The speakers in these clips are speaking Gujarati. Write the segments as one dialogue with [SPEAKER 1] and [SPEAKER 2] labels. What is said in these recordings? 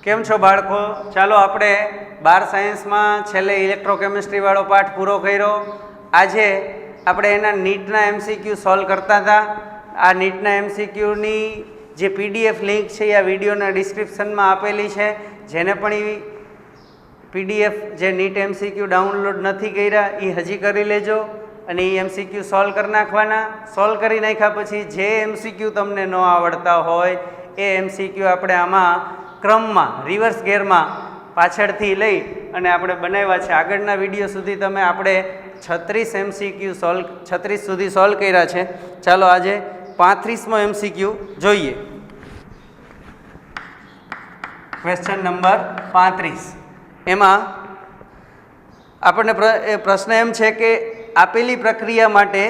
[SPEAKER 1] કેમ છો બાળકો? ચાલો આપણે 12 સાયન્સમાં છેલ્લે ઇલેક્ટ્રોકેમિસ્ટ્રી વાળો પાઠ પૂરો કર્યો. આજે આપણે એના નીટના એમસીક્યુ સોલ્વ કરતા હતા. આ નીટના એમસીક્યુની જે પીડીએફ લિંક છે એ આ વિડીયોના ડિસ્ક્રિપ્શનમાં આપેલી છે. જેને પણ એ પીડીએફ જે નીટ એમસીક્યુ ડાઉનલોડ નથી કર્યા એ હજી કરી લેજો અને એ એમસીક્યુ સોલ્વ કરી નાખવાના. સોલ્વ કરી નાખ્યા પછી જે એમસીક્યુ તમને ન આવડતા હોય એ એમસીક્યુ આપણે આમાં ક્રમમાં રિવર્સ ગેરમાં પાછળથી લઈ અને આપણે બનાવ્યા છે. આગળના વિડીયો સુધી તમે આપણે 36 એમસીક્યુ 36 સુધી સોલ્વ કર્યા છે. ચાલો આજે 35મો એમસીક્યુ જોઈએ. Question number 35. એમાં આપણને પ્રશ્ન એમ છે કે આપેલી પ્રક્રિયા માટે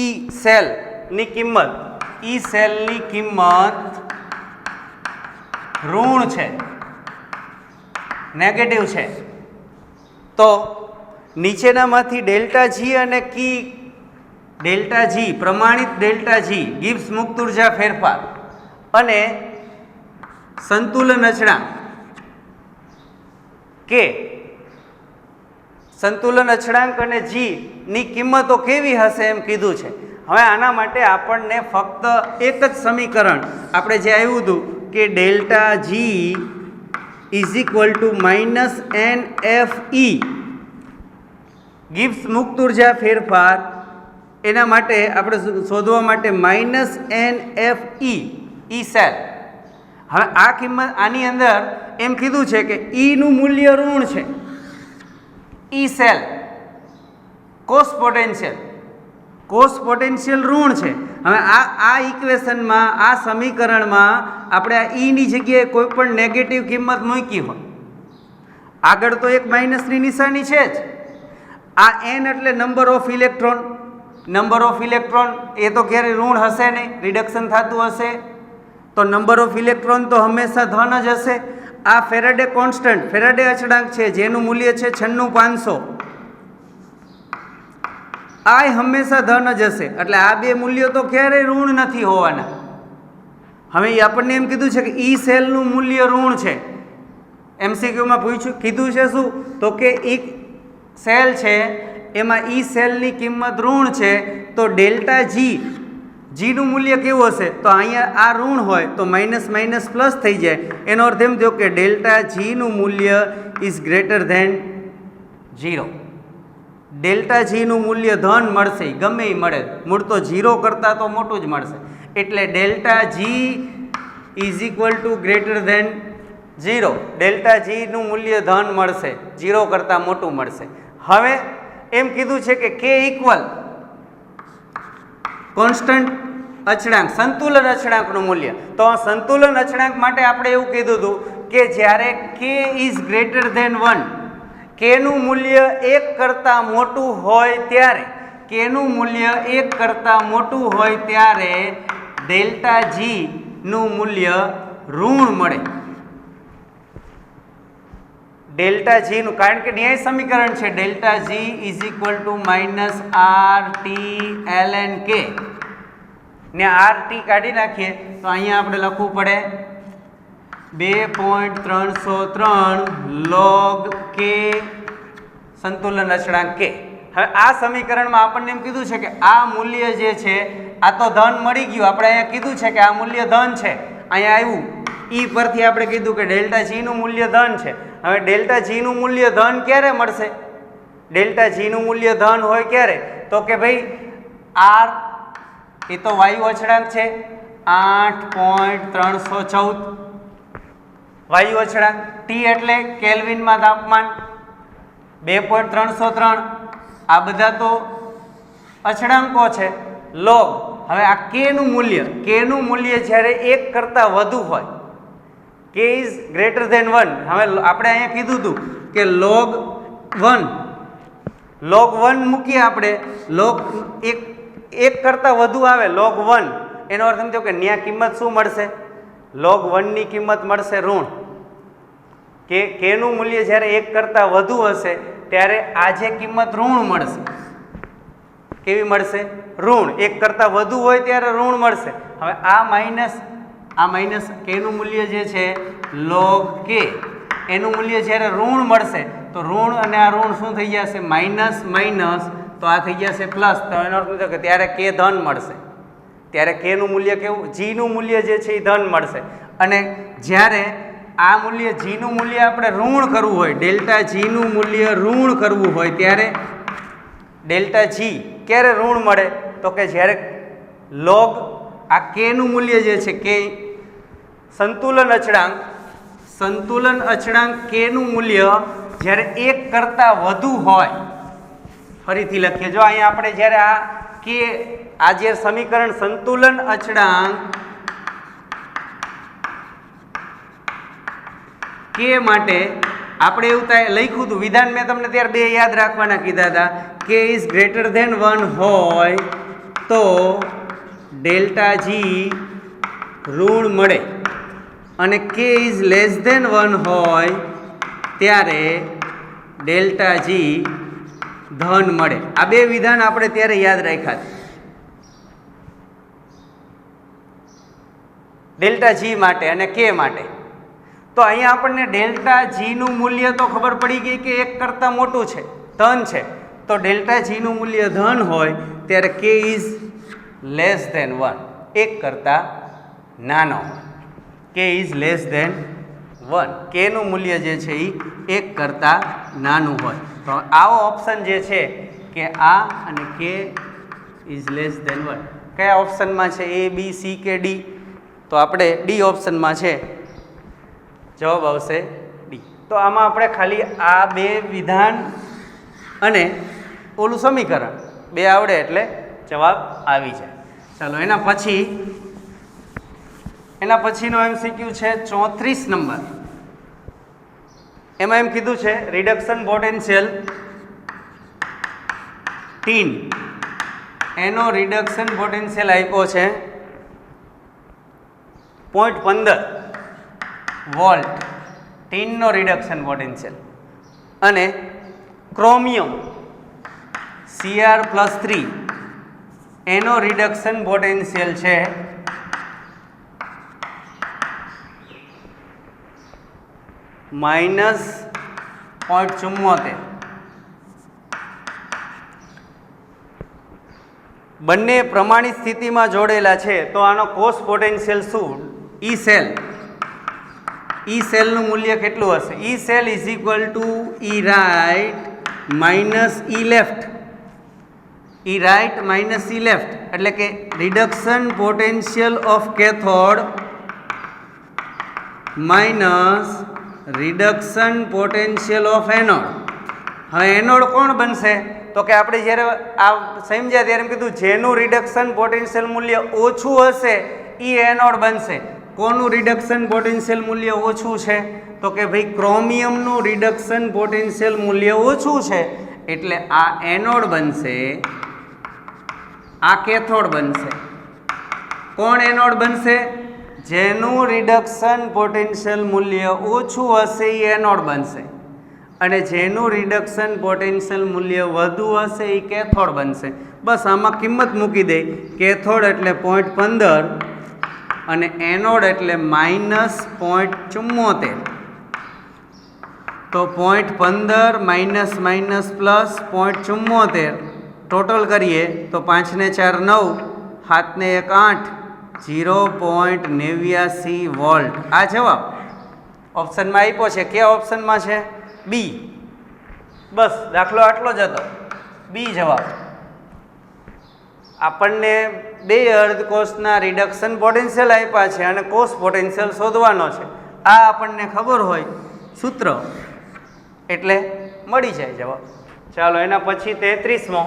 [SPEAKER 1] ઈ સેલની કિંમત ઋણ છે, નેગેટિવ છે, તો નીચેનામાંથી ડેલ્ટા જી અને ડેલ્ટા જી પ્રમાણિત ડેલ્ટા જી ગિબ્સ મુક્ત ઉર્જા ફેરફાર અને સંતુલન અચળાંક કે સંતુલન અચળાંક અને જી ની કિંમતો કેવી હશે એમ કીધું છે. હવે આના માટે આપણને ફક્ત એક જ સમીકરણ આપણે જે આવ્યું હતું કે delta G is equal to minus n F E Gibbs મુક્ત ઉર્જા ફેરફાર, એના માટે આપણે શોધવા માટે minus n F E cell. હવે આ કિંમત આની અંદર એમ કીધું છે કે ઈનું મૂલ્ય ઋણ છે. ઈ સેલ કોસ પોટેન્શિયલ ઋણ છે. હવે આ ઇક્વેશનમાં આ સમીકરણમાં આપણે આ ઈની જગ્યાએ કોઈ પણ નેગેટિવ કિંમત મૂકી હોય, આગળ તો એક માઇનસની નિશાની છે જ. આ એન એટલે નંબર ઓફ ઇલેક્ટ્રોન એ તો ક્યારેય ઋણ હશે નહીં, રિડક્શન થતું હશે તો નંબર ઓફ ઇલેક્ટ્રોન તો હંમેશા ધન જ હશે. આ ફેરાડે કોન્સ્ટન્ટ ફેરાડે અચળાંક છે જેનું મૂલ્ય છે 96500, આ હંમેશા ધન જ હશે. એટલે આ બે મૂલ્યો તો ક્યારેય ઋણ નથી હોવાના. હવે એ આપણને એમ કીધું છે કે ઈ સેલનું મૂલ્ય ઋણ છે. એમસીક્યુમાં કીધું છે શું તો કે એક સેલ છે એમાં ઈ સેલની કિંમત ઋણ છે, તો ડેલ્ટા જીનું મૂલ્ય કેવું હશે તો અહીંયા આ ઋણ હોય તો માઇનસ માઇનસ પ્લસ થઈ જાય. એનો અર્થ એમ થયો કે ડેલ્ટા જીનું મૂલ્ય ઇઝ ગ્રેટર ધેન 0. ડેલ્ટા જીનું મૂલ્ય ધન મળશે, ગમે એ મળે, મૂળ તો 0 કરતાં તો મોટું જ મળશે. એટલે delta G is equal to greater than 0. Delta જીનું મૂલ્ય ધન મળશે, 0 કરતાં મોટું મળશે. હવે એમ કીધું છે કે કે ઇક્વલ કોન્સ્ટન્ટ અચળાંક સંતુલન અચળાંકનું મૂલ્ય. તો સંતુલન અચળાંક માટે આપણે એવું કીધું હતું કે જ્યારે કે ઇઝ ગ્રેટર ધેન 1, કેનું મૂલ્ય 1 કરતાં મોટું હોય ત્યારે ડેલ્ટા જીનું મૂલ્ય ઋણ મળે. ડેલ્ટા જીનું, કારણ કે ન્યાય સમીકરણ છે delta G is equal to minus R T L N K ને આર ટી કાઢી નાખીએ તો અહીંયા આપણે લખવું પડે 2.303 log કે સંતુલન અચળાંક કે. હવે આ સમીકરણમાં આપણને એમ કીધું છે કે આ મૂલ્ય જે છે આ તો ધન મળી ગયું. આપણે અહીંયા કીધું છે કે આ મૂલ્ય ધન છે, અહીંયા આવ્યું ઈ પરથી આપણે કીધું કે ડેલ્ટા જીનું મૂલ્ય ધન છે. હવે ડેલ્ટા જીનું મૂલ્ય ધન ક્યારે મળશે? ડેલ્ટા જીનું મૂલ્ય ધન હોય ક્યારે તો કે ભાઈ આર એ તો વાયુ અચળાંક છે 8.314 વાયુ અચળાંક, ટી એટલે કેલ્વિનમાં તાપમાન 2.303, આ બધા તો અચળાંકો છે. લોગ, હવે આ કેનું મૂલ્ય જ્યારે 1 કરતાં વધુ હોય, કે ઇઝ ગ્રેટર ધેન 1. હવે આપણે અહીંયા કીધું હતું કે log 1 મૂકીએ આપણે, log 1 કરતાં વધુ આવે log 1, એનો અર્થ એમ થયો કે ત્યાં કિંમત શું મળશે? log 1ની કિંમત મળશે ઋણ. કે કેનું મૂલ્ય જ્યારે 1 કરતાં વધુ હશે ત્યારે આ જે કિંમત ઋણ મળશે. કેવી મળશે? ઋણ. 1 કરતાં વધુ હોય ત્યારે ઋણ મળશે. હવે આ માઇનસ કેનું મૂલ્ય જે છે log k એનું મૂલ્ય જ્યારે ઋણ મળશે તો ઋણ અને આ ઋણ શું થઈ જશે? માઇનસ માઇનસ, તો આ થઈ જશે પ્લસ. તો એનો અર્થ શું કે ત્યારે k ધન મળશે. ત્યારે k નું મૂલ્ય કેવું? g નું મૂલ્ય જે છે એ ધન મળશે. અને જ્યારે આ મૂલ્ય g નું મૂલ્ય આપણે ઋણ કરવું હોય, ડેલ્ટા g નું મૂલ્ય ઋણ કરવું હોય ત્યારે ડેલ્ટા g ક્યારે ઋણ મળે? તો કે જ્યારે લોગ આ k નું મૂલ્ય જે છે કે સંતુલન અચળાંક k નું મૂલ્ય જ્યારે 1 કરતાં વધુ હોય. ફરીથી લખીએ, જો અહીંયા આપણે જ્યારે આ કે આ જે સમીકરણ સંતુલન અચળાંક કે માટે આપણે એવું લખ્યું હતું વિધાન, મેં તમને ત્યારે બે યાદ રાખવાના કીધા હતા. કે ઇઝ ગ્રેટર ધેન 1 હોય તો ડેલ્ટા જી ઋણ મળે અને કે ઇઝ લેસ ધેન 1 હોય ત્યારે ડેલ્ટા જી ધન મળે. આ બે વિધાન આપણે ત્યારે યાદ રાખ્યા ડેલ્ટા જી માટે અને કે માટે. તો અહીંયા આપણને ડેલ્ટા જી નું મૂલ્ય તો ખબર પડી ગઈ કે 1 કરતાં મોટું છે, ધન છે. તો ડેલ્ટા જી નું મૂલ્ય ધન હોય ત્યારે કે ઇઝ લેસ ધેન 1, 1 કરતાં નાનો. કે ઇઝ લેસ ધેન 1, કે નું મૂલ્ય જે છે એ 1 કરતાં નાનું હોય. તો આવો ઓપ્શન જે છે કે આ અને કે ઇઝ લેસ ધેન 1 કયા ઓપ્શનમાં છે? એ બી સી કે ડી? તો આપણે ડી ઓપ્શનમાં છે, જવાબ આવશે ડી. તો આમાં આપણે ખાલી આ બે વિધાન અને ઓલું સમીકરણ બે આવડે એટલે જવાબ આવી જાય. ચાલો એના પછીનો MCQ છે 34 નંબર. એમાં એમ કીધું છે રિડક્શન પોટેન્શિયલ ટીન, એનો રિડક્શન પોટેન્શિયલ આપ્યો છે 0.15 વોલ્ટ. ટીનનો રિડક્શન પોટેન્શિયલ અને ક્રોમિયમ Cr+3 એનો રિડક્શન પોટેન્શિયલ છે -0.74. બંને પ્રમાણિત સ્થિતિમાં જોડેલા છે તો આનો કોસ પોટેન્શિયલ શું? ઈ સેલનું મૂલ્ય કેટલું હશે? E cell is equal to E right minus E left. E right minus E left એટલે કે reduction potential of cathode minus reduction potential of anode. હવે એનોડ કોણ બનશે? તો કે આપણે જ્યારે આ સમજ્યા ત્યારે એમ કીધું જેનું રિડક્શન પોટેન્શિયલ મૂલ્ય ઓછું હશે એ એનોડ બનશે. કોનું રિડક્શન પોટેન્શિયલ મૂલ્ય ઓછું છે? તો કે ભાઈ ક્રોમિયમનું રિડક્શન પોટેન્શિયલ મૂલ્ય ઓછું છે એટલે આ એનોડ બનશે, આ કેથોડ બનશે. કોણ એનોડ બનશે? જેનું રિડક્શન પોટેન્શિયલ મૂલ્ય ઓછું હશે એ એનોડ બનશે અને જેનું રિડક્શન પોટેન્શિયલ મૂલ્ય વધુ હશે એ કેથોડ બનશે. બસ આમાં કિંમત મૂકી દે. કેથોડ એટલે 0.15 અને એનોડ એટલે -0.74. તો 0.15 માઇનસ માઇનસ પ્લસ 0.74 ટોટલ કરીએ તો 5 ને 4 9, 7 ને 1 8, 0.89 વોલ્ટ. આ જવાબ ઓપ્શનમાં આપ્યો છે. કયા ઓપ્શનમાં છે? બી. બસ દાખલો આટલો જ હતો, બી જવાબ. આપણને બે અર્ધકોષના રિડક્શન પોટેન્શિયલ આપ્યા છે અને કોષ પોટેન્શિયલ શોધવાનો છે. આ આપણને ખબર હોય સૂત્ર એટલે મળી જાય જવાબ. ચાલો એના પછી 33મો.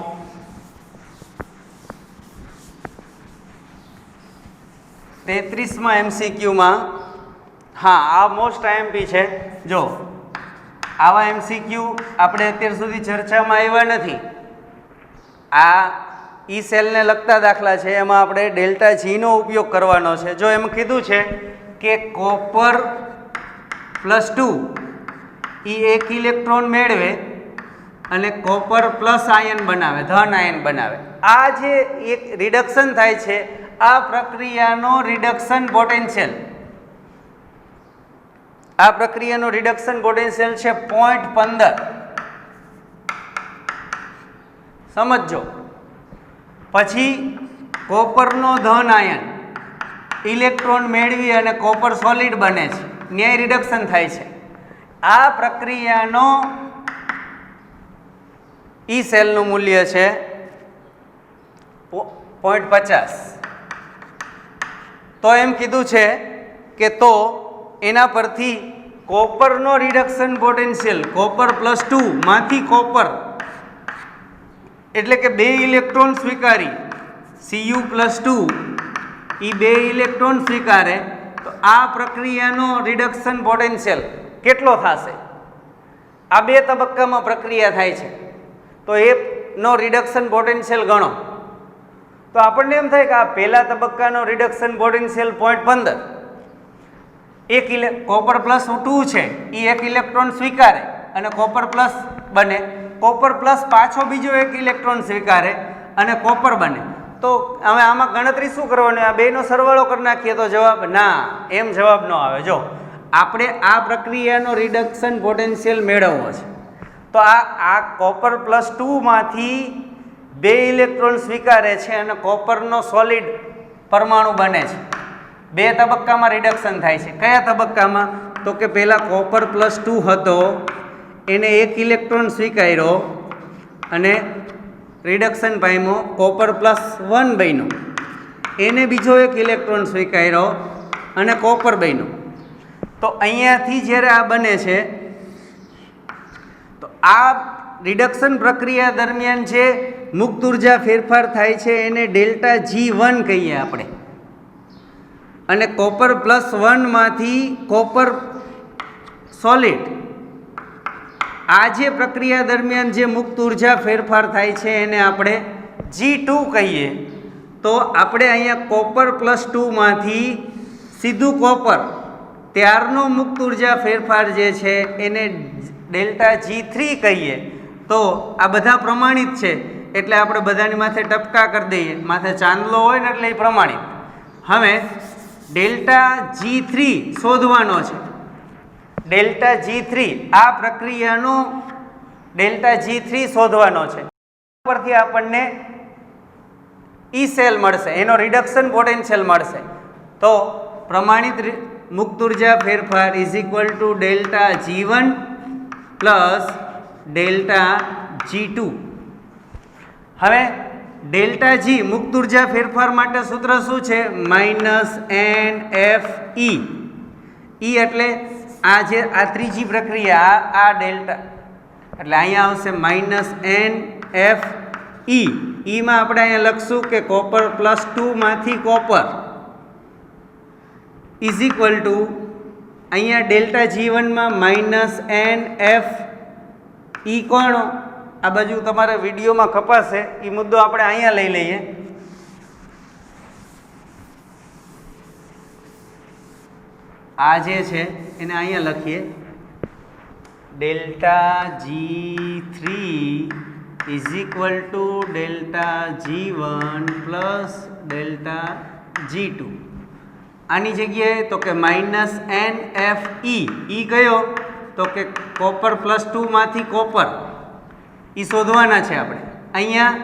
[SPEAKER 1] 33માં MCQમાં, હા આ મોસ્ટ IMP છે. જો આવા MCQ આપણે અત્યાર સુધી ચર્ચામાં આવ્યા નથી. આ ઈ સેલને લગતા દાખલા છે, એમાં આપણે ડેલ્ટા જીનો ઉપયોગ કરવાનો છે. જો એમ કીધું છે કે કોપર +2 એ 1 ઇલેક્ટ્રોન મેળવે અને કોપર પ્લસ આયન બનાવે, ધન આયન બનાવે. આ જે એક રિડક્શન થાય છે આ પ્રક્રિયાનો રિડક્શન પોટેન્શિયલ આ પ્રક્રિયાનો રિડક્શન પોટેન્શિયલ છે 0.15. સમજો. પછી કોપરનો ધન આયન ઇલેક્ટ્રોન મેળવી અને કોપર સોલિડ બને છે, ન્યાય રિડક્શન થાય છે. આ પ્રક્રિયાનો ઈ સેલનું મૂલ્ય છે 0.50. તો એમ કીધું છે કે તો એના પરથી કોપરનો રિડક્શન પોટેન્શિયલ કોપર +2 માંથી કોપર એટલે કે 2 ઇલેક્ટ્રોન સ્વીકારી Cu+2 એ 2 ઇલેક્ટ્રોન સ્વીકારે તો આ પ્રક્રિયાનો રિડક્શન પોટેન્શિયલ કેટલો થશે? આ 2 તબક્કામાં પ્રક્રિયા થાય છે તો એનો રિડક્શન પોટેન્શિયલ ગણો. તો આપણને એમ થાય કે આ પહેલા તબક્કાનો રિડક્શન પોટેન્શિયલ 0.15. કોપર +2 છે એ 1 ઇલેક્ટ્રોન સ્વીકારે અને કોપર પ્લસ બને, કોપર પ્લસ પાછો બીજો 1 ઇલેક્ટ્રોન સ્વીકારે અને કોપર બને. તો હવે આમાં ગણતરી શું કરવાની? આ બેનો સરવાળો કરી નાખીએ તો જવાબ ના, એમ જવાબ ન આવે. જો આપણે આ પ્રક્રિયાનો રિડક્શન પોટેન્શિયલ મેળવવો છે તો આ કોપર +2 માંથી 2 ઇલેક્ટ્રોન સ્વીકારે છે અને કોપરનો સોલિડ પરમાણુ બને છે. 2 તબક્કામાં રિડક્શન થાય છે. કયા તબક્કામાં? તો કે પહેલા કોપર +2 હતો એને 1 ઇલેક્ટ્રોન સ્વીકાર્યો અને રિડક્શન પામ્યો, કોપર +1 બન્યો, એને બીજો 1 ઇલેક્ટ્રોન સ્વીકાર્યો અને કોપર બન્યો. તો અહીંયાથી જ્યારે આ બને છે તો આ રિડક્શન પ્રક્રિયા દરમિયાન જે મુક્ત ઉર્જા ફેરફાર થાય છે એને ΔG1 કહીએ આપણે. અને કોપર +1 માંથી કોપર સોલિડ આ જે પ્રક્રિયા દરમિયાન જે મુક્ત ઉર્જા ફેરફાર થાય છે એને આપણે G2 કહીએ. તો આપણે અહીંયા કોપર +2 માંથી સીધું કોપર ત્યારનો મુક્ત ઉર્જા ફેરફાર જે છે એને ΔG3 કહીએ. તો આ બધા પ્રમાણિત છે એટલે આપણે બધાની માથે ટપકા કરી દઈએ, માથે ચાંદલો હોય ને એટલે એ પ્રમાણિત. હવે ΔG3 શોધવાનો છે. ΔG3 આ પ્રક્રિયાનો ΔG3 શોધવાનો છે. પરથી આપણને ઈ સેલ મળશે, એનો રિડક્શન પોટેન્શિયલ મળશે. તો પ્રમાણિત મુક્ત ઉર્જા ફેરફાર ΔG1 +ΔG2. હવે ΔG મુક્ત ઉર્જા ફેરફાર માટે સૂત્ર શું છે? -NFE. ઈ એટલે આ જે આ ત્રીજી પ્રક્રિયા આ ડેલ્ટા એટલે અહીંયા આવશે -NFE. ઈમાં આપણે અહીંયા લખશું કે કોપર +2 માંથી કોપર અહીંયા ΔG1 માં -NFE કોણ? આ બાજુ તમારે વિડીયોમાં કપાશે, એ મુદ્દો આપણે અહીંયા લઈ લઈએ. આ જે છે એને અહીંયા લખીએ ΔG3 ΔG1 +ΔG2. આની જગ્યાએ તો કે -NFE. ઈ કયો? તો કે કોપર +2 માંથી કોપર ઈ શોધવાના છે આપણે. અહીંયા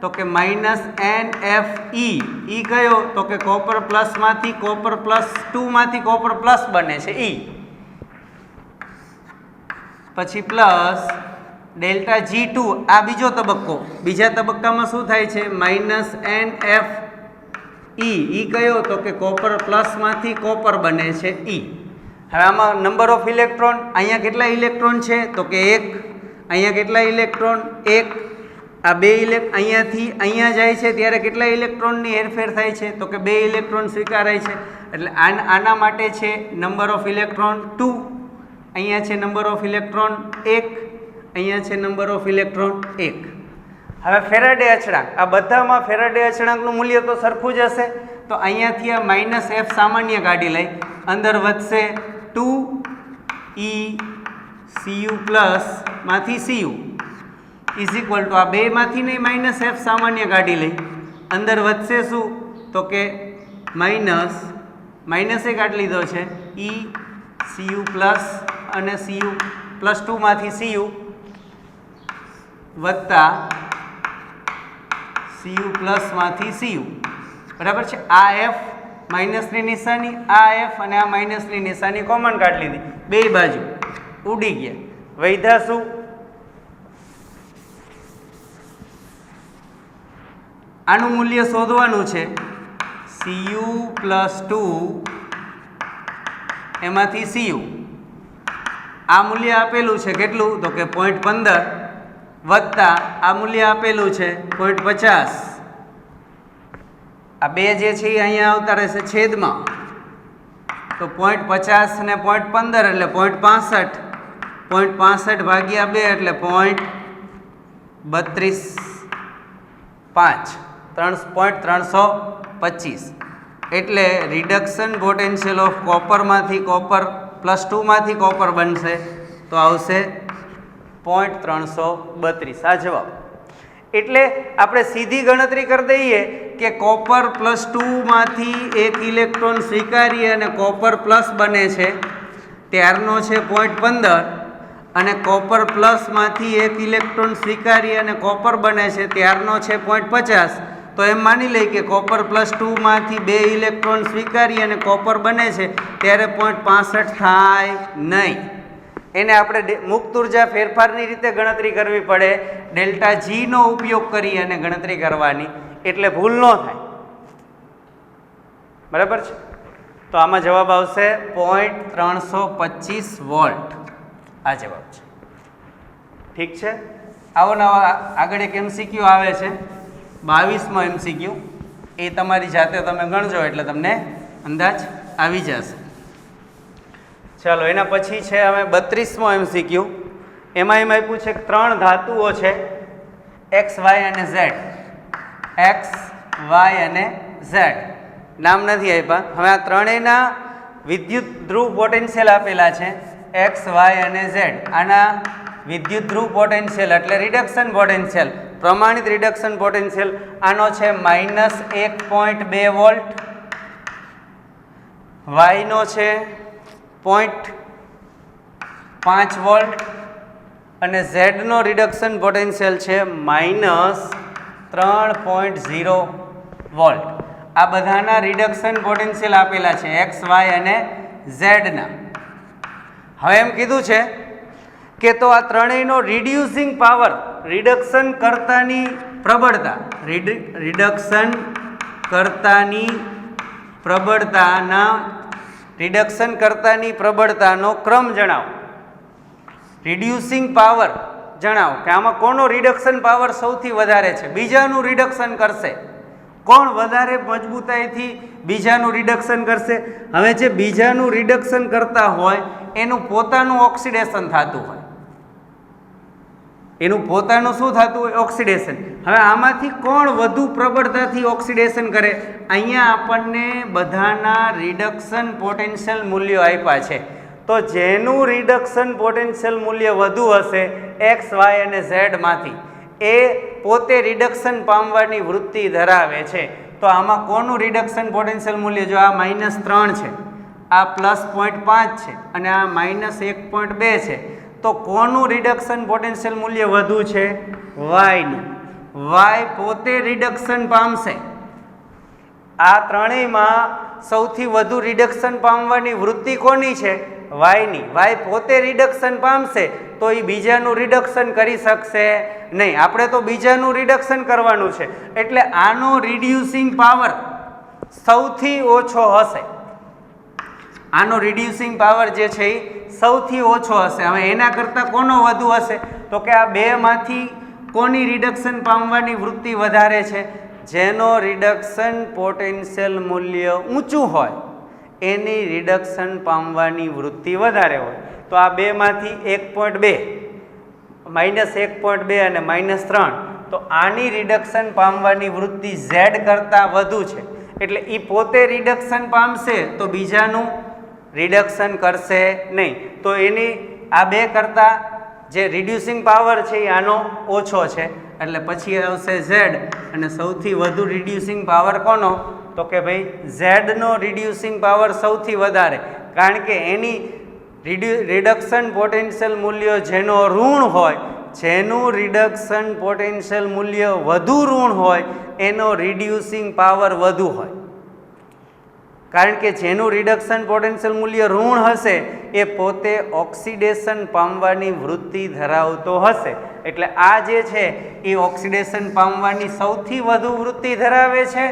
[SPEAKER 1] તો કે -NFE. ઈ કયો? તો કે કોપર પ્લસ માંથી કોપર +2 માંથી કોપર પ્લસ બને છે ઈ. પછી પ્લસ ΔG2 આ બીજો તબક્કો. બીજા તબક્કામાં શું થાય છે? -NFE. ઈ કયો? તો કે કોપર પ્લસ માંથી કોપર બને છે ઈ. હવે આમાં નંબર ઓફ ઇલેક્ટ્રોન, અહીંયા કેટલા ઇલેક્ટ્રોન છે? તો કે 1. અહીંયા કેટલા ઇલેક્ટ્રોન? 1. આ 2 અહીંયાથી અહીંયા જાય છે ત્યારે કેટલા ઇલેક્ટ્રોનની હેરફેર થાય છે? તો કે 2 ઇલેક્ટ્રોન સ્વીકારાય છે. એટલે આના માટે છે નંબર ઓફ ઇલેક્ટ્રોન 2. અહીંયા છે નંબર ઓફ ઇલેક્ટ્રોન 1. અહીંયા છે નંબર ઓફ ઇલેક્ટ્રોન 1. હવે ફેરાડે અચળાંક, આ બધામાં ફેરાડે અચળાંકનું મૂલ્ય તો સરખું જ હશે. તો અહીંયાથી આ -F સામાન્ય કાઢી લઈ, અંદર વધશે 2 Cu+ માંથી Cu = આ બેમાંથી નહીં -F સામાન્ય કાઢી લઈ, અંદર વધશે શું? તો કે માઇનસ એ કાઢી લીધો છે E Cu પ્લસ અને Cu પ્લસ 2 માંથી Cu વત્તા Cu પ્લસ માંથી Cu, બરાબર છે. આ F માઇનસની નિશાની, આ F અને આ માઇનસની નિશાની કોમન કાઢી લીધી, બે બાજુ ઉડી ગયા. વૈધા શું? આનું મૂલ્ય શોધવાનું છે. Cu પ્લસ 2 એમાંથી Cu આ મૂલ્ય આપેલું છે કેટલું? તો કે 0.15 વત્તા આ મૂલ્ય આપેલું છે 0.50. આ બે જે છે એ અહીંયા આવતા રહેશે છેદમાં, તો 0.50 અને 0.15 એટલે 0.65. 0.65 ભાગ્યા 2 એટલે 0.32 3.325. એટલે રિડક્શન પોટેન્શિયલ ઓફ કોપરમાંથી કોપર પ્લસ 2 માંથી કોપર બનશે તો આવશે 0.332. આ જવાબ. એટલે આપણે સીધી ગણતરી કરી દઈએ કે કોપર પ્લસ 2 માંથી એક ઇલેક્ટ્રોન સ્વીકારી અને કોપર પ્લસ બને છે ત્યારનો છે 0.15 અને કોપર પ્લસ માંથી એક ઇલેક્ટ્રોન સ્વીકારી અને કોપર બને છે ત્યારનો છે 0.50. તો એમ માની લઈએ કે કોપર પ્લસ 2 માંથી બે ઇલેક્ટ્રોન સ્વીકારી અને કોપર બને છે ત્યારે 0.65 થાય નહીં. એને આપણે મુક્ત ઉર્જા ફેરફારની રીતે ગણતરી કરવી પડે, ડેલ્ટા જી નો ઉપયોગ કરી અને ગણતરી કરવાની, એટલે ભૂલ ન થાય. બરાબર છે? તો આમાં જવાબ આવશે 0.325 વોલ્ટ. આ જવાબ છે. ઠીક છે. આવો નવા આગળ એક MCQ આવે છે 22મો MCQ, એ તમારી જાતે તમે ગણજો એટલે તમને અંદાજ આવી જશે. ચાલો એના પછી છે હવે 32મો MCQ. એમાં એમ આપ્યું છે કે ત્રણ ધાતુઓ છે X, Y અને Z. X, Y અને Z નામ નથી આપ્યા. હવે આ ત્રણેયના વિદ્યુત ધ્રુવ પોટેન્શિયલ આપેલા છે X, Y અને Z. આના વિદ્યુત ધ્રુવ પોટેન્શિયલ એટલે રિડક્શન પોટેન્શિયલ, પ્રમાણિત રિડક્શન પોટેન્શિયલ આનો છે -1.2 વોલ્ટ, Y નો છે 0.5 વોલ્ટ અને Z નો રિડક્શન પોટેન્શિયલ છે -3.0 વોલ્ટ. આ બધાના રિડક્શન પોટેન્શિયલ આપેલા છે X, Y અને Z ના. હવે એમ કીધું છે કે તો આ ત્રણેયનો રિડ્યુસિંગ પાવર, રિડક્શન કરતાની પ્રબળતા, રિડક્શન કરતાની પ્રબળતાનો ક્રમ જણાવો. રિડ્યુસિંગ પાવર જણાવો કે આમાં કોનો રિડક્શન પાવર સૌથી વધારે છે, બીજાનું રિડક્શન કરશે. કોણ વધારે મજબૂતાઈથી બીજાનું રિડક્શન કરશે? હવે જે બીજાનું રિડક્શન કરતા હોય એનું પોતાનું ઓક્સિડેશન થતું હોય, એનું પોતાનું શું થતું હોય? ઓક્સિડેશન. હવે આમાંથી કોણ વધુ પ્રબળતાથી ઓક્સિડેશન કરે? અહીંયા આપણને બધાના રિડક્શન પોટેન્શિયલ મૂલ્યો આપ્યા છે, તો જેનું રિડક્શન પોટેન્શિયલ મૂલ્ય વધુ હશે X, Y અને Z માંથી, એ પોતે રિડક્શન પામવાની વૃત્તિ ધરાવે છે. તો આમાં કોનું રિડક્શન પોટેન્શિયલ મૂલ્ય? જો આ -3 છે, આ +0.5 છે અને આ -1.2 છે, તો કોનું રિડક્શન પોટેન્શિયલ મૂલ્ય વધુ છે? Y નું. Y પોતે રિડક્શન પામશે. આ ત્રણેયમાં સૌથી વધુ રિડક્શન પામવાની વૃત્તિ કોની છે? Y ની. Y પોતે રિડક્શન પામશે તો એ બીજાનું રિડક્શન કરી શકશે નહીં. આપણે તો બીજાનું રિડક્શન કરવાનું છે, એટલે આનો રિડ્યુસિંગ પાવર સૌથી ઓછો હશે. આનો રિડ્યુસિંગ પાવર જે છે એ સૌથી ઓછો હશે. હવે એના કરતાં કોનો વધુ હશે? તો કે આ બેમાંથી કોની રિડક્શન પામવાની વૃત્તિ વધારે છે? જેનો રિડક્શન પોટેન્શિયલ મૂલ્ય ઊંચું હોય એની રિડક્શન પામવાની વૃત્તિ વધારે હોય. તો આ બેમાંથી 1.2, -1.2 અને -3, તો આની રિડક્શન પામવાની વૃત્તિ Z કરતાં વધુ છે, એટલે એ પોતે રિડક્શન પામશે તો બીજાનું રિડક્શન કરશે નહીં. તો એની આ બે કરતાં જે રિડ્યુસિંગ પાવર છે એ આનો ઓછો છે, એટલે પછી આવશે Z. અને સૌથી વધુ રિડ્યુસિંગ પાવર કોનો? તો કે ભાઈ Z નો રિડ્યુસિંગ પાવર સૌથી વધારે, કારણ કે એની રિડક્શન પોટેન્શિયલ મૂલ્ય જેનો ઋણ હોય, જેનું રિડક્શન પોટેન્શિયલ મૂલ્ય વધુ ઋણ હોય એનો રિડ્યુસિંગ પાવર વધુ હોય. કારણ કે જેનું રિડક્શન પોટેન્શિયલ મૂલ્ય ઋણ હશે એ પોતે ઓક્સિડેશન પામવાની વૃત્તિ ધરાવતો હશે. એટલે આ જે છે એ ઓક્સિડેશન પામવાની સૌથી વધુ વૃત્તિ ધરાવે છે,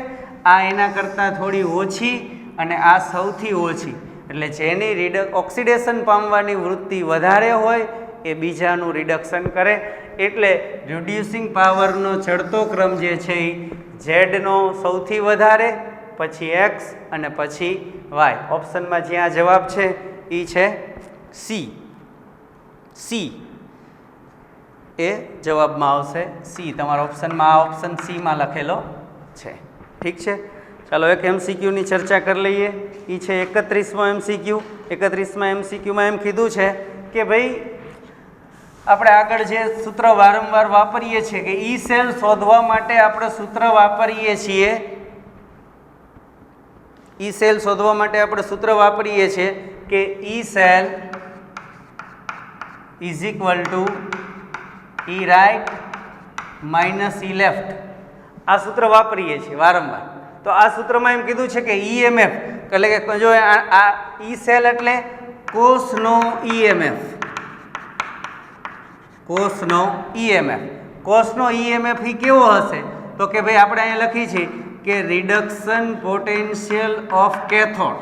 [SPEAKER 1] આ એના કરતાં થોડી ઓછી અને આ સૌથી ઓછી. એટલે જેની ઓક્સિડેશન પામવાની વૃત્તિ વધારે હોય એ બીજાનું રિડક્શન કરે. એટલે રિડ્યુસિંગ પાવરનો ચડતો ક્રમ જે છે એ ઝેડનો સૌથી વધારે, પછી એક્સ અને પછી વાય. ઓપ્શનમાં જ્યાં જવાબ છે એ છે સી. સી એ જવાબમાં આવશે. સી તમારા ઓપ્શનમાં, આ ઓપ્શન સીમાં લખેલો છે. ઠીક છે, ચાલો એક એમસીક્યુની ચર્ચા કરી લઈએ. એ છે 31મો એમસીક્યુ. 31મા એમસીક્યુમાં એમ કીધું છે કે ભાઈ આપણે આગળ જે સૂત્ર વારંવાર વાપરીએ છીએ કે ઈ સેલ શોધવા માટે આપણે સૂત્ર વાપરીએ છીએ, ઈ સેલ શોધવા માટે આપણે સૂત્ર વાપરીએ છીએ કે E cell is equal to E right minus E left. આ સૂત્ર વાપરીએ છીએ વારંવાર. તો આ સૂત્રમાં એમ કીધું છે કે ઈએમએફ એટલે કે જો આ ઈ સેલ એટલે કોષનો ઈએમએફ, કોષનો ઈએમએફ. કોષનો ઈએમએફ એ કેવો હશે તો કે ભાઈ આપણે અહીંયા લખી છે કે reduction potential of cathode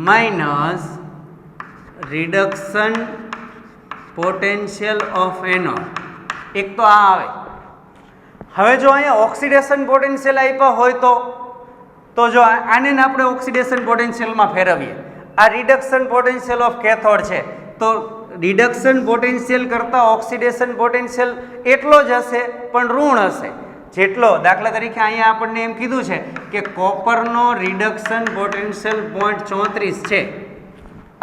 [SPEAKER 1] minus reduction potential of anode. એક તો આ આવે. હવે જો અહીંયા ઓક્સિડેશન પોટેન્શિયલ આપ્યા હોય તો જો આને આપણે ઓક્સિડેશન પોટેન્શિયલમાં ફેરવીએ, આ રિડક્શન પોટેન્શિયલ ઓફ કેથોડ છે તો રિડક્શન પોટેન્શિયલ કરતાં ઓક્સિડેશન પોટેન્શિયલ એટલો જ હશે પણ ઋણ હશે જેટલો. દાખલા તરીકે અહીંયા આપણને એમ કીધું છે કે કોપરનો રિડક્શન પોટેન્શિયલ 0.34 છે.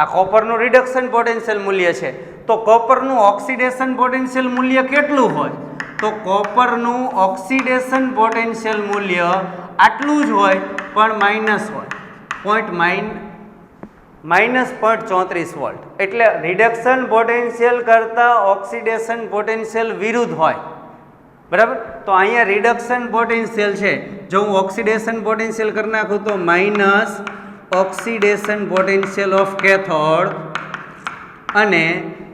[SPEAKER 1] આ કોપરનું રિડક્શન પોટેન્શિયલ મૂલ્ય છે. તો કોપરનું ઓક્સિડેશન પોટેન્શિયલ મૂલ્ય કેટલું હોય તો કોપરનું ઓક્સિડેશન પોટેન્શિયલ મૂલ્ય આટલું જ હોય પણ માઇનસ હોય, -0.34 વોલ્ટ. એટલે રિડક્શન પોટેન્શિયલ કરતાં ઓક્સિડેશન પોટેન્શિયલ વિરુદ્ધ હોય. બરાબર. તો અહીંયા રિડક્શન પોટેન્શિયલ છે, જો હું ઓક્સિડેશન પોટેન્શિયલ કરી નાખું તો minus oxidation potential of cathode, અને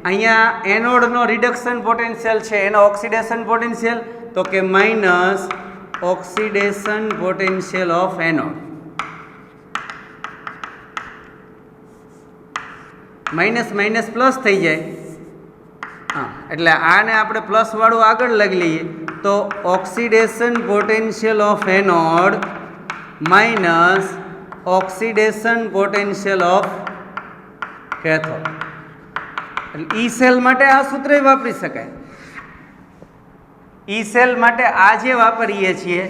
[SPEAKER 1] અહીંયા એનોડનો રિડક્શન પોટેન્શિયલ છે એનો ઓક્સિડેશન પોટેન્શિયલ તો કે minus oxidation potential of anode. Minus minus plus થઈ જાય. હા, એટલે આને આપણે પ્લસ વાળું આગળ લઈ લઈએ તો oxidation potential of anode minus oxidation potential of cathode. એટલે ઈ સેલ માટે આ સૂત્ર વાપરી શકાય. ઈ સેલ માટે આ જે વાપરીએ છીએ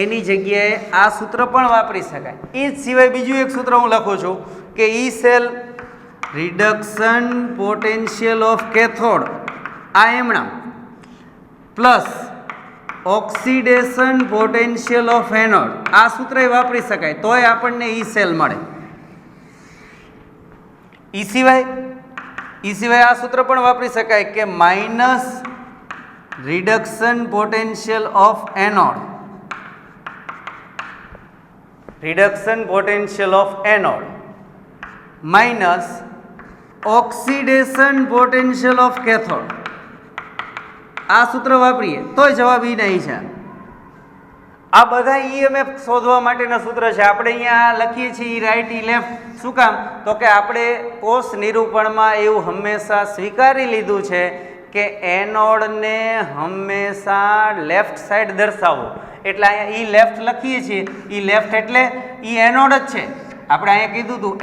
[SPEAKER 1] એની જગ્યાએ આ સૂત્ર પણ વાપરી શકાય. એ જ સિવાય બીજું એક સૂત્ર હું લખું છું કે E cell reduction potential of cathode આ એમણા plus oxidation potential of anode આ સૂત્ર વાપરી શકાય તોય આપણને ઈ સેલ મળે. ઈ સિવાય આ સૂત્ર પણ વાપરી શકાય કે minus reduction potential of anode, reduction potential of anode minus oxidation potential of cathode. આ સૂત્ર વાપરીએ તોય જવાબ ઈ નહીં છે. આ બધા ઈએમએફ શોધવા માટેના સૂત્ર છે. આપણે અહીંયા લખીએ છીએ ઈ રાઈટ ઈ લેફ્ટ. શું કામ તો કે આપણે કોષ નિરૂપણમાં એવું હંમેશા સ્વીકારી લીધું છે કે એનોડને હંમેશા લેફ્ટ સાઈડ દર્શાવો. એટલે અહીંયા ઈ લેફ્ટ લખીએ છીએ. ઈ લેફ્ટ એટલે ઈ એનોડ જ છે. આપણે અહીંયા કીધું હતું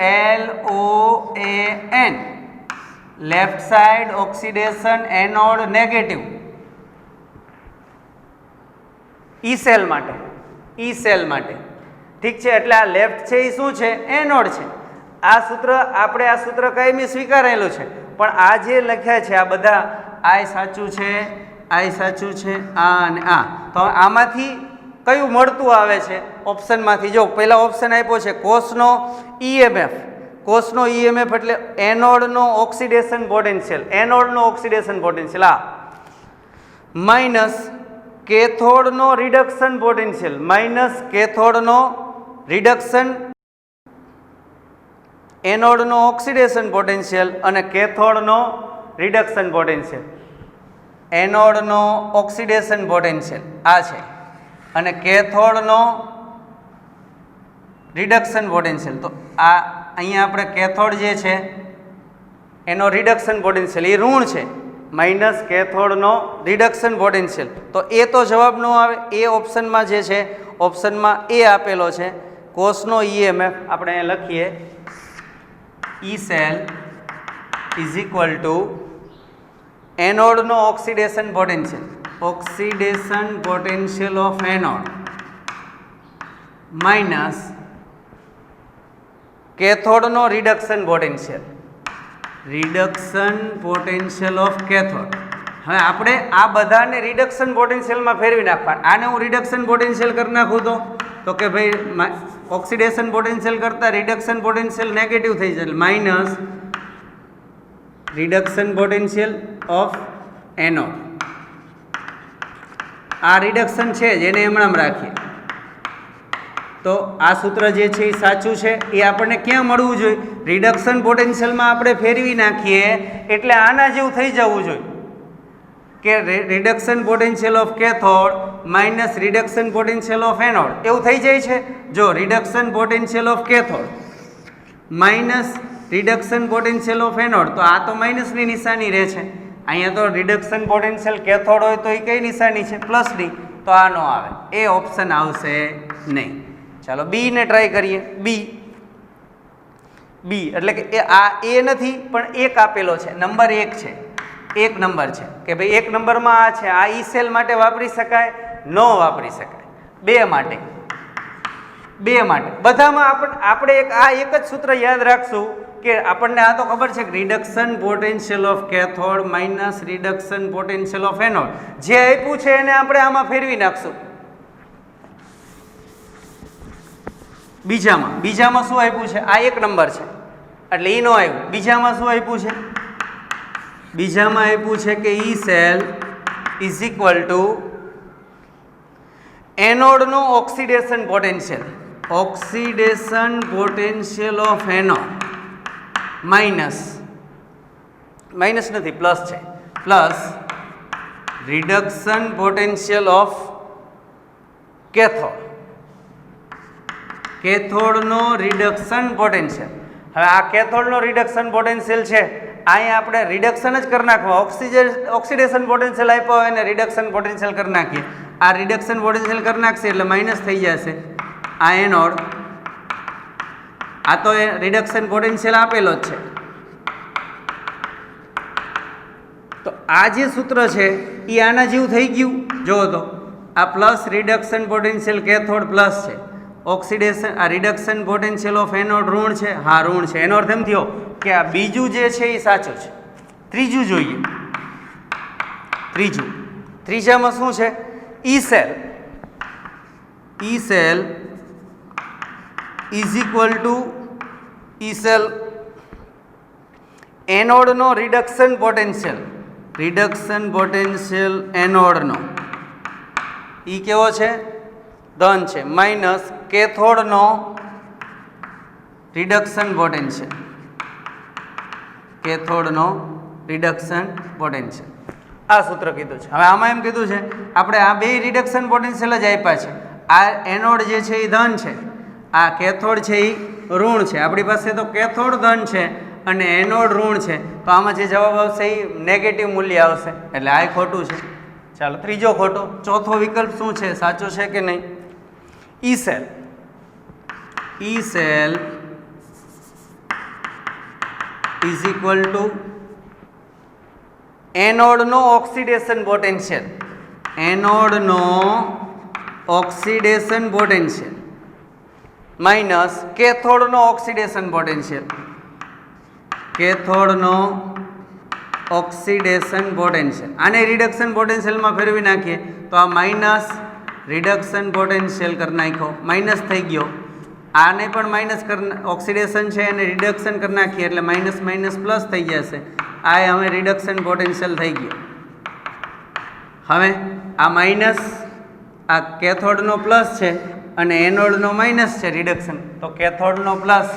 [SPEAKER 1] LOAN, left side oxidation anode negative. E cell માટે ઠીક છે. એટલે આ લેફ્ટ છે એ શું છે? એનોડ છે. આ સૂત્ર આપણે આ સૂત્ર કાયમી સ્વીકારેલું છે. પણ આ જે લખ્યા છે આ બધા આ સાચું છે, આ સાચું છે, આ અને આ. તો આમાંથી કયું મળતું આવે છે? ઓપ્શનમાંથી જો પહેલા ઓપ્શન આપ્યો છે કોષનો ઈએમએફ. કોષનો ઈએમએફ એટલે એનોડનો ઓક્સિડેશન પોટેન્શિયલ, એનોડનો ઓક્સિડેશન પોટેન્શિયલ આ માઇનસ કેથોડનો રિડક્શન પોટેન્શિયલ, માઇનસ કેથોડનો રિડક્શન, એનોડનો ઓક્સિડેશન પોટેન્શિયલ અને કેથોડનો રિડક્શન પોટેન્શિયલ. એનોડનો ઓક્સિડેશન પોટેન્શિયલ આ છે અને કેથોડનો રિડક્શન પોટેન્શિયલ. તો આ અહીંયા આપણે કેથોડ જે છે એનો રિડક્શન પોટેન્શિયલ એ ઋણ છે, માઇનસ કેથોડનો રિડક્શન પોટેન્શિયલ. તો એ તો જવાબ ન આવે. એ ઓપ્શનમાં જે છે, ઓપ્શનમાં એ આપેલો છે. કોષનો ઈએમએફ આપણે અહીંયા લખીએ, E cell is equal to એનોડનો oxidation potential, oxidation potential of anode minus કેથોડનો reduction potential, reduction potential of cathode. હવે આપણે આ બધાને રિડક્શન પોટેન્શિયલમાં ફેરવી નાખવા. આને હું રિડક્શન પોટેન્શિયલ કરી નાખું તો કે ભાઈ ઓક્સિડેશન પોટેન્શિયલ કરતાં રિડક્શન પોટેન્શિયલ નેગેટિવ થઈ જાય, minus reduction potential of anode. આ રિડક્શન છે જેને હમણાં રાખીએ. તો આ સૂત્ર જે છે એ સાચું છે. એ આપણને ક્યાં મળવું જોઈએ? રિડક્શન પોટેન્શિયલમાં આપણે ફેરવી નાખીએ એટલે આના જેવું થઈ જવું જોઈએ કે reduction potential of cathode minus reduction potential of anode એવું થઈ જાય છે. જો reduction potential of cathode minus reduction potential of anode, તો આ તો માઇનસની નિશાની રહે છે. અહીંયા તો રિડક્શન પોટેન્શિયલ કેથોડ હોય તો એ કઈ નિશાની છે? પ્લસની. તો આ ન આવે, એ ઓપ્શન આવશે નહીં. ચાલો બી ને ટ્રાય કરીએ. બી એટલે કે આ એ નથી પણ એક આપેલો છે, નંબર 1 છે, એક નંબર છે કે ભાઈ એક નંબરમાં આ છે. આ ઈ સેલ માટે વાપરી શકાય? ન વાપરી શકાય. 2 માટે બધામાં આપણે એક જ સૂત્ર યાદ રાખશું કે આપણને આ તો ખબર છે કે reduction potential of cathode minus reduction potential of anode જે આપ્યું છે એને આપણે આમાં ફેરવી નાખશું. બીજામાં શું આપ્યું છે? આ એક નંબર છે એટલે ઈ નો આવ્યું. બીજામાં શું આપ્યું છે? બીજામાં આપ્યું છે કે E cell is equal to એનોડનો oxidation potential, oxidation potential of anode minus નથી પ્લસ છે, plus reduction potential of cathode, કેથોડનો રિડક્શન પોટેન્શિયલ. હવે આ કેથોડનો રિડક્શન પોટેન્શિયલ છે, અહીંયા આપણે રિડક્શન જ કરી નાખવા. ઓક્સિડેશન પોટેન્શિયલ આપ્યો હોય અને રિડક્શન પોટેન્શિયલ કરી નાખીએ. આ રિડક્શન પોટેન્શિયલ કરી નાખશે એટલે માઇનસ થઈ જશે. આ એનોડ, આ તો રિડક્શન પોટેન્શિયલ આપેલો જ છે. તો આ જે સૂત્ર છે એ આના જેવું થઈ ગયું. જુઓ તો આ plus reduction potential cathode plus છે, ઓક્સિડેશન આ રિડક્શન પોટેન્શિયલ ઓફ એનોડ ઋણ છે. હા ઋણ છે. એનો અર્થ એમ થયો કે આ બીજું જે છે એ સાચું છે. ત્રીજું જોઈએ. ત્રીજામાં શું છે? E cell is equal to E cell એનોડનો રિડક્શન પોટેન્શિયલ એનોડનો ઈ કેવો છે? ધન છે, માઇનસ કેથોડનો રિડક્શન પોટેન્શિયલ, આ સૂત્ર કીધું છે. હવે આમાં એમ કીધું છે આપણે આ બે રિડક્શન પોટેન્શિયલ જ આપ્યા છે. આ એનોડ જે છે એ ધન છે, આ કેથોડ છે એ ઋણ છે. આપણી પાસે તો કેથોડ ધન છે અને એનોડ ઋણ છે, તો આમાં જે જવાબ આવશે એ નેગેટિવ મૂલ્ય આવશે. એટલે આ ખોટું છે. ચાલો ત્રીજો ખોટો. ચોથો વિકલ્પ શું છે? સાચો છે કે નહીં? E cell is equal to એનોડનો ઓક્સિડેશન પોટેન્શિયલ માઇનસ કેથોડનો ઓક્સિડેશન પોટેન્શિયલ, આને રિડક્શન પોટેન્શિયલમાં ફેરવી નાખીએ તો આ માઇનસ રિડક્શન પોટેન્શિયલ કરી નાખ્યો, માઇનસ થઈ ગયો. આને પણ માઇનસ ઓક્સિડેશન છે એને રિડક્શન કરી નાખીએ એટલે માઇનસ માઇનસ પ્લસ થઈ જશે. આ હવે રિડક્શન પોટેન્શિયલ થઈ ગયો. હવે આ માઇનસ આ કેથોડનો પ્લસ છે અને એનોડનો માઇનસ છે રિડક્શન, તો કેથોડનો પ્લસ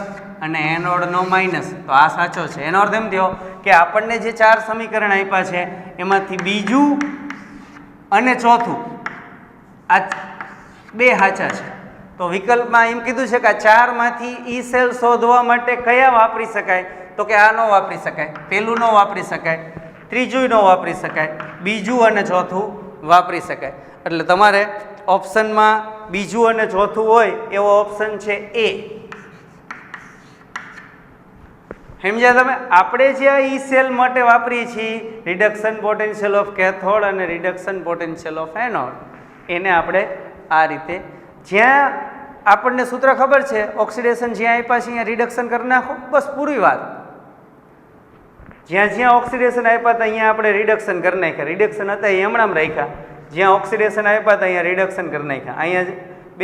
[SPEAKER 1] અને એનોડનો માઇનસ, તો આ સાચો છે. એનો અર્થ એમ થયો કે આપણને જે 4 સમીકરણ આપ્યા છે એમાંથી બીજું અને ચોથું આ 2 સાચા છે. તો વિકલ્પમાં એમ કીધું છે કે આ 4 માંથી ઈ સેલ શોધવા માટે કયા વાપરી શકાય, તો કે આ ન વાપરી શકાય, પેલું ન વાપરી શકાય, ત્રીજું ન વાપરી શકાય, બીજું અને ચોથું વાપરી શકાય. એટલે તમારે ઓપ્શનમાં બીજું અને ચોથું હોય એવો ઓપ્શન છે એ. સમજ્યા તમે? આપણે જે આ ઈ સેલ માટે વાપરીએ છીએ રિડક્શન પોટેન્શિયલ ઓફ કેથોડ અને રિડક્શન પોટેન્શિયલ ઓફ એનોડ, એને આપણે આ રીતે જ્યાં આપણને સૂત્ર ખબર છે ઓક્સિડેશન જ્યાં આપ્યા છે અહીંયા રિડક્શન કરી નાખો, બસ પૂરી વાત. જ્યાં જ્યાં ઓક્સિડેશન આપ્યા હતા અહીંયા આપણે રિડક્શન કરી નાખ્યા, રિડક્શન હતા એ હમણાં રાખ્યા, જ્યાં ઓક્સિડેશન આપ્યા હતા અહીંયા રિડક્શન કરી નાખ્યા. અહીંયા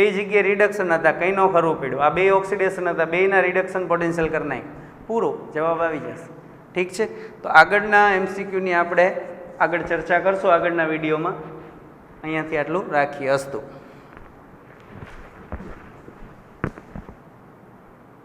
[SPEAKER 1] 2 જગ્યાએ રિડક્શન હતા, કંઈ ન કરવું પડ્યું. આ 2 ઓક્સિડેશન હતા, 2ના રિડક્શન પોટેન્શિયલ કરી નાખ્યા, પૂરો જવાબ આવી જશે. ઠીક છે? તો આગળના MCQની આપણે આગળ ચર્ચા કરશું આગળના વિડીયોમાં. અહીંયાથી આટલું રાખીએ. અસ્તુ.